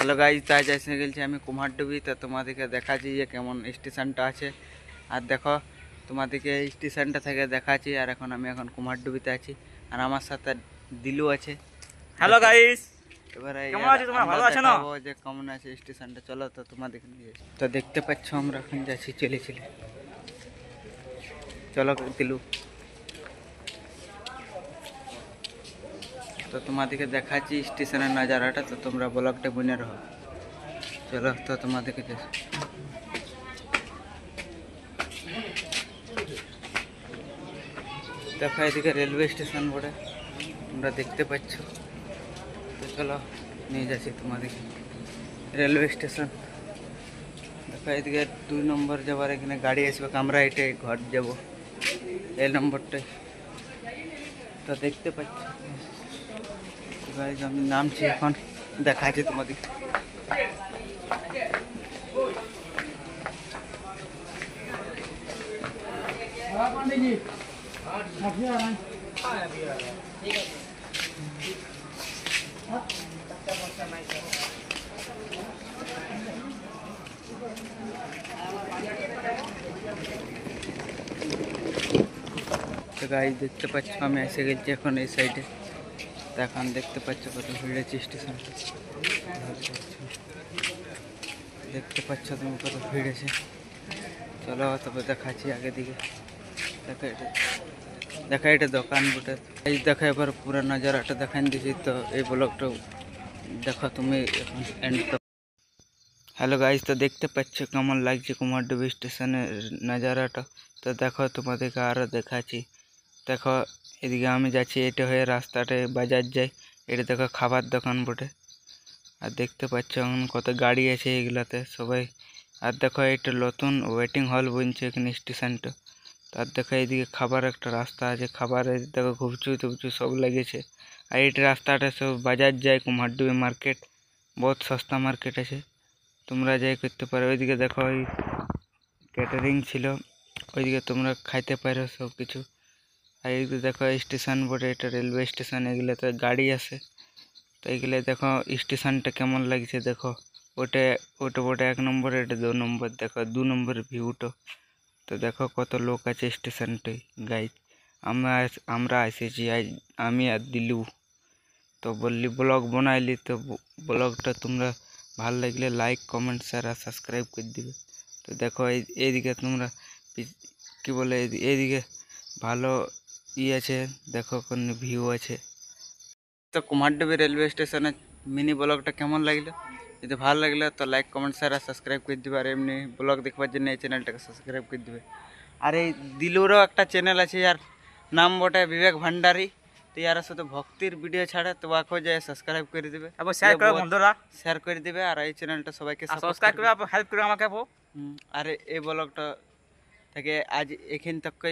Hello guys, তাই এসে গেছি আমি কুমারডুবি। তো তোমাদেরকে দেখাচ্ছি যে কেমন স্টেশনটা আছে। আর দেখো তোমাদেরকে স্টেশনটা থেকে দেখাচ্ছি। আর আমি এখন কুমারডুবিতে আছি, আর আমার সাথে দিলু আছে। হ্যালো গাইস, এবারে কেমন আছো তোমরা? ভালো আছো না? যে কেমন আছে স্টেশনটা, চলো তো তোমাদেরকে নিয়ে যাই। তো দেখতে পাচ্ছ আমরা এখন যাচ্ছি চলে। চলো দিলু, তো তোমাদেরকে দেখাচ্ছি স্টেশনের নজারাটা। তো তোমরা ব্লগটা বনে রহো। চলো তো তোমাদেরকে দেখো, এদিকে রেলওয়ে স্টেশন বলে তোমরা দেখতে পাচ্ছ। তো চলো নিয়ে যাচ্ছি তোমাদেরকে রেলওয়ে স্টেশন। দেখো এদিকে 2 নম্বর যাবার এখানে গাড়ি আসবে, আমরা এটাই ঘর যাব এই নম্বরটাই। তো দেখতে পাচ্ছ আমি নামছি এখন, দেখাচ্ছি তোমাদেরকে। তো গাইজ দেখতে পাচ্ছ আমি এসে গেছি এখন এই সাইডে। তো এখন দেখতে পাচ্ছ কত ভিড় আছে স্টেশনটা। দেখতে পাচ্ছ তুমি কত ভিড় আছে। চলো তবে দেখাচ্ছি আগে দিকে। দেখা এটা দোকান বটে। এই দেখো এবার পুরো নজারাটা দেখান দিয়েছি। তো এই ব্লগটা দেখো তুমি এখন এন্ড। হ্যালো গাইজ, তো দেখতে পাচ্ছ কেমন লাগছে কুমারডুবি স্টেশনের নজারাটা। তো দেখো তোমাদেরকে আরও দেখাচ্ছি। দেখো এদিকে আমি যাচ্ছি, এটা হয়ে রাস্তাটা বাজার যাই। এটা দেখো খাবার দোকান বটে। আর দেখতে পাচ্ছ এখন কত গাড়ি আছে এগুলাতে সবাই। আর দেখো এটা নতুন ওয়েটিং হল বলছে এখানে স্টেশনটা। তার দেখো এইদিকে খাবার একটা রাস্তা আছে, খাবারের দেখো ঘুপচু টুপচু সব লেগেছে। আর এই রাস্তাটা সব বাজার যায়, কুমারডুবি মার্কেট বহুত সস্তা মার্কেট আছে, তোমরা যাই করতে পারো। ওইদিকে দেখো ওই ক্যাটারিং ছিল, ওইদিকে তোমরা খাইতে পারো সব কিছু। আর এইদিকে দেখো স্টেশন বটে, এটা রেলওয়ে স্টেশন। এগুলোতে গাড়ি আসে। তো এইগুলো দেখো স্টেশনটা কেমন লাগছে। দেখো ওটা ওটা বটে 1 নম্বর, এটা 2 নম্বর। দেখো 2 নম্বরের ভিউটা। তো দেখো কত লোক আছে স্টেশনটাই গাইজ। আমরা এসেছি আজ আমি আর দিলু। তো বললি ব্লগ বানাইলি, তো ব্লগটা তোমরা ভালো লাগলে লাইক কমেন্ট শেয়ার আর সাবস্ক্রাইব করে দিবে। তো দেখো এইদিকে তোমরা কি বলে, এইদিকে ভালো আছে, দেখো কোন ভিউ আছে। তো কুমারডুবি রেলওয়ে স্টেশনের মিনি ব্লগটা কেমন লাগলো? যদি ভালো লাগলে তো লাইক কমেন্ট শেয়ার আর সাবস্ক্রাইব করে দিবে। আর এমনি ব্লগ দেখবার জন্য এই চ্যানেলটাকে সাবস্ক্রাইব করে দিবে। আর এই দিলুরও একটা চ্যানেল আছে, আর নাম বটে বিবেক ভান্ডারী। তো ইয়ার সাথে ভক্তির ভিডিও ছাড়ে, তো ওকে যায় সাবস্ক্রাইব করে দিবে এবং শেয়ার করো বন্ধুরা, শেয়ার করে দিবে। আর এই চ্যানেলটা সবাইকে সাবস্ক্রাইব করে হেল্প করো আমাকে। আর এই ব্লগটা থেকে আজ এখান তক